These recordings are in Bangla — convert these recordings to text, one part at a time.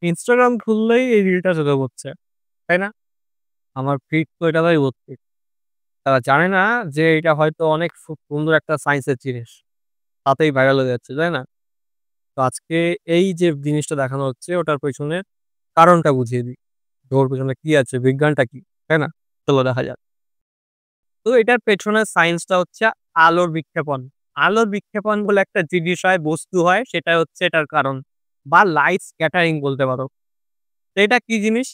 ইনস্টাগ্রাম খুললেই এই রিলটা চোখে পড়ছে, তাই না? আমার ফিড তো এটাতেই ভর্তি। তারা জানে না যে এটা হয়তো অনেক সুন্দর একটা সায়েন্সের জিনিস। তাতেই ভাইরাল হয়ে যাচ্ছে, তাই না? তো আজকে এই যে জিনিসটা দেখানো হচ্ছে ওটার পেছনে কারণটা বুঝিয়ে দিই। যে ওর পেছনে কি আছে, বিজ্ঞানটা কি, তাই না? চলো দেখা যাক। তো এটার পেছনের সায়েন্সটা হচ্ছে আলোর বিক্ষেপণ। আলোর বিক্ষেপণ বলে একটা জিনিস হয়, বস্তু হয়, সেটা হচ্ছে এটার কারণ বা লাইট স্ক্যাটারিং বলতে পারো। তো এটা কি জিনিস?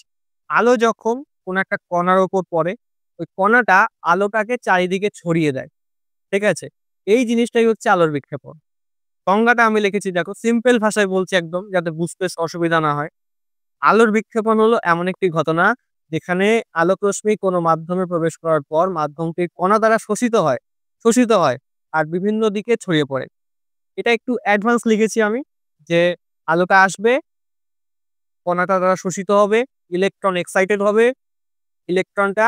আলো যখন কোনো একটা কণার উপর পড়ে, ওই কণাটা আলোটাকে চারিদিকে ছড়িয়ে দেয়। ঠিক আছে? এই জিনিসটাই হচ্ছে আলোর বিক্ষেপণ। সংজ্ঞাটা আমি লিখেছি দেখো, সিম্পল ভাষায় বলছি একদম যাতে বুঝতে অসুবিধা না হয়। আলোর বিক্ষেপণ হলো এমন একটি ঘটনা যেখানে আলোক রশ্মি কোনো মাধ্যমে প্রবেশ করার পর মাধ্যমটি কণা দ্বারা শোষিত হয় আর বিভিন্ন দিকে ছড়িয়ে পড়ে। এটা একটু অ্যাডভান্স লিখেছি আমি, যে আলোটা আসবে, কণাটা দ্বারা শোষিত হবে, ইলেকট্রন এক্সাইটেড হবে, ইলেকট্রনটা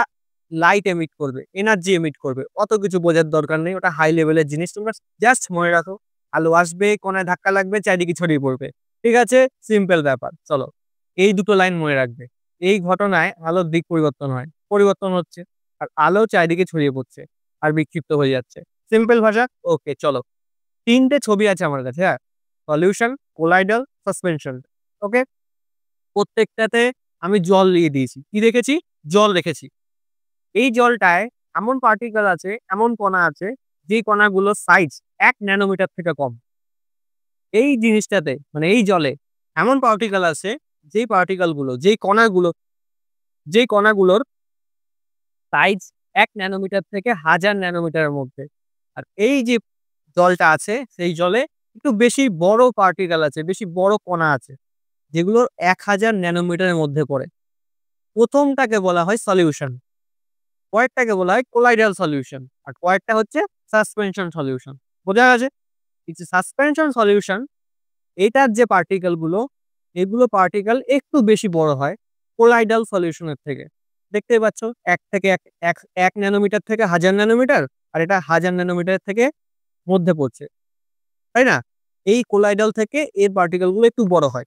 লাইট এমিট করবে, এনার্জি এমিট করবে। অত কিছু বোঝার দরকার নেই, ওটা হাই লেভেলের জিনিস। তোমরা জাস্ট মনে রাখো, আলো আসবে, কণায় ধাক্কা লাগবে, চারিদিকে ছড়িয়ে পড়বে। ঠিক আছে? সিম্পল ব্যাপার। চলো, এই দুটো লাইন মনে রাখবে। এই ঘটনায় আলোর দিক পরিবর্তন হচ্ছে, আর আলো চারিদিকে ছড়িয়ে পড়ছে আর বিক্ষিপ্ত হয়ে যাচ্ছে। সিম্পল ভাষা। ওকে, চলো। ৩ টে ছবি আছে আমার কাছে, হ্যাঁ? Solution, colloidal, suspension. ওকে? প্রত্যেকটাতে আমি জল দিয়ে দিয়েছি। কি রেখেছি? জল রেখেছি। এই জলটায় এমন পার্টিকেল আছে, এমন কণা আছে, যেই কণাগুলোর সাইজ ১ ন্যানোমিটার থেকে কম। এই জিনিসটাতে মানে এই জলে এমন পার্টিকেল আছে, যেই পার্টিকেল গুলো, যেই কণাগুলোর সাইজ ১ ন্যানোমিটার থেকে ১০০০ ন্যানোমিটারের মধ্যে। আর এই যে জলটা আছে, সেই জলে একটু বেশি বড় পার্টিকেল আছে, বেশি বড় কণা আছে, যেগুলোর ১০০০ ন্যানোমিটারের মধ্যে পড়ে। ১ম টাকে বলা হয় সলিউশন, পরেরটাকে বলা হয় কোলাইডাল সলিউশন, আর পরেরটা হচ্ছে সাসপেনশন সলিউশন। বোঝা গেছে? এই যে সাসপেনশন সলিউশন, এটার যে পার্টিকেল গুলো, এগুলো পার্টিকেল একটু বেশি বড় হয় কোলাইডাল সলিউশনের থেকে। দেখতেই পাচ্ছ, ১ থেকে ১ ন্যানোমিটার থেকে ১০০০ ন্যানোমিটার, আর এটা ১০০০ ন্যানোমিটার থেকে মধ্যে পড়ছে, তাই না? এই কোলাইডাল থেকে এর পার্টিকেল গুলো একটু বড় হয়।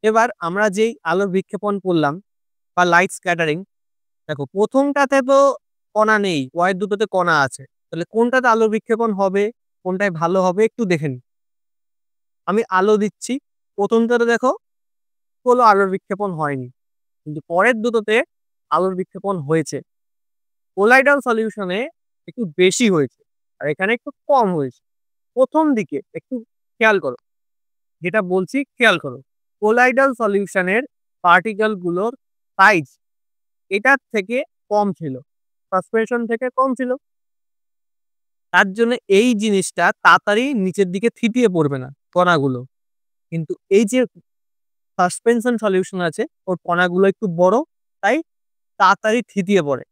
এবার আমরা যেই আলোর বিক্ষেপণ করলাম বা লাইট স্ক্যাটারিং, দেখো ১ম টাতে তো কণা নেই, পরের দুটোতে কণা আছে। তাহলে কোনটাতে আলোর বিক্ষেপণ হবে, কোনটায় ভালো হবে একটু দেখে নিই। আমি আলো দিচ্ছি, ১ম টাতে দেখো কোনো আলোর বিক্ষেপণ হয়নি। কিন্তু পরের দুটোতে আলোর বিক্ষেপণ হয়েছে। কোলাইডাল সলিউশনে একটু বেশি হয়েছে, আর এখানে একটু কম হয়েছে। ১ম দিকে একটু খেয়াল করো, যেটা বলছি খেয়াল করো। কোলাইডাল সলিউশনের পার্টিকেল গুলোর সাইজ এটার থেকে কম ছিল, সাসপেনশন থেকে কম ছিল। তার জন্য এই জিনিসটা তাড়াতাড়ি নিচের দিকে থিতিয়ে পড়বে না কণাগুলো। কিন্তু এই যে সাসপেনশন সলিউশন আছে, ওর কণাগুলো একটু বড়, তাই তাড়াতাড়ি থিতিয়ে পড়ে।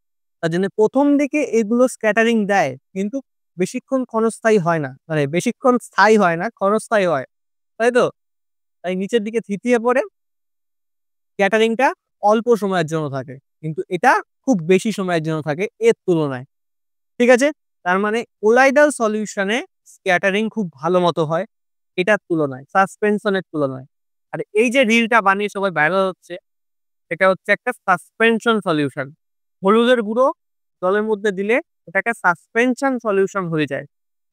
তার জন্য ১ম দিকে এগুলো স্ক্যাটারিং দেয়, কিন্তু বেশিক্ষণ ক্ষণস্থায়ী হয় না। মানে বেশিক্ষণ স্থায়ী হয় না, ক্ষণস্থায়ী হয়। তাই তো? তাই নিচের দিকে থিতিয়ে পড়ে, স্ক্যাটারিংটা অল্প সময়ের জন্য থাকে। কিন্তু এটা খুব বেশি সময়ের জন্য থাকে এর তুলনায়। ঠিক আছে? তার মানে কোলাইডাল সলিউশনে স্ক্যাটারিং খুব ভালো মতো হয় এটার তুলনায়, সাসপেনশন এর তুলনায়। আর এই যে রিলটা বানিয়ে সবাই ভাইরাল হচ্ছে, এটা হচ্ছে একটা সাসপেনশন সলিউশন। হলুদের গুঁড়ো জলের মধ্যে দিলে এটা একটা সাসপেনশন সলিউশন হয়ে যায়।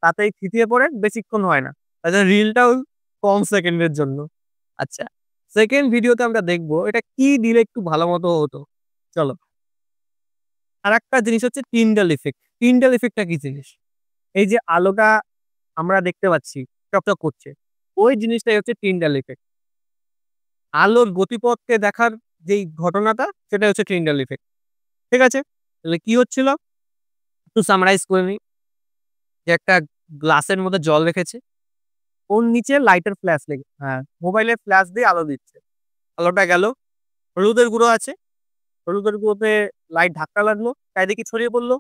তাতেই থিতিয়ে পড়ে, বেশিক্ষণ হয় না। তাছাড়া রিলটাও কম সেকেন্ডের জন্য। আচ্ছা, 2nd ভিডিওতে আমরা দেখব এটা কি দিলে একটু ভালো মতো হতো। চলো। আরেকটা জিনিস হচ্ছে টিন্ডাল ইফেক্ট। টিন্ডাল ইফেক্টটা কি জিনিস? এই যে আলোটা আমরা দেখতে পাচ্ছি চকচক করছে, ওই জিনিসটাই হচ্ছে টিন্ডাল ইফেক্ট। আলোর গতিপথকে দেখার যেই ঘটনাটা, সেটা হচ্ছে টিন্ডাল ইফেক্ট। ঠিক আছে? তাহলে কি হচ্ছিল? একটু সামারাইজ করে নিই। যে একটা গ্লাসের মধ্যে জল রেখেছে, ওর নিচে লাইটের ফ্ল্যাশ হ্যাঁ, মোবাইলের ফ্ল্যাশ দিয়ে আলো দিচ্ছে। আলোটা গেল, হলুদের গুঁড়ো আছে, হলুদের গুঁড়োতে লাইট ধাক্কা লাগলো, চারিদিকে ছড়িয়ে পড়লো।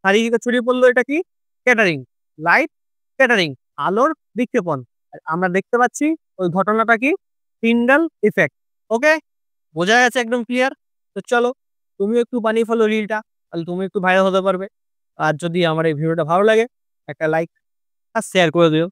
চারিদিকে ছড়িয়ে পড়লো, এটা কি? স্ক্যাটারিং। লাইট স্ক্যাটারিং, আলোর বিক্ষেপণ। আর আমরা দেখতে পাচ্ছি ওই ঘটনাটা কি? Tyndall effect. ওকে? বোঝা গেছে একদম ক্লিয়ার? তো চলো, তুমিও একটু বানিয়ে ফেলো রিলটা, তাহলে তুমি একটু ভাইরাল হতে পারবে। আর যদি আমার এই ভিডিওটা ভালো লাগে, একটা লাইক আর শেয়ার করে দিও।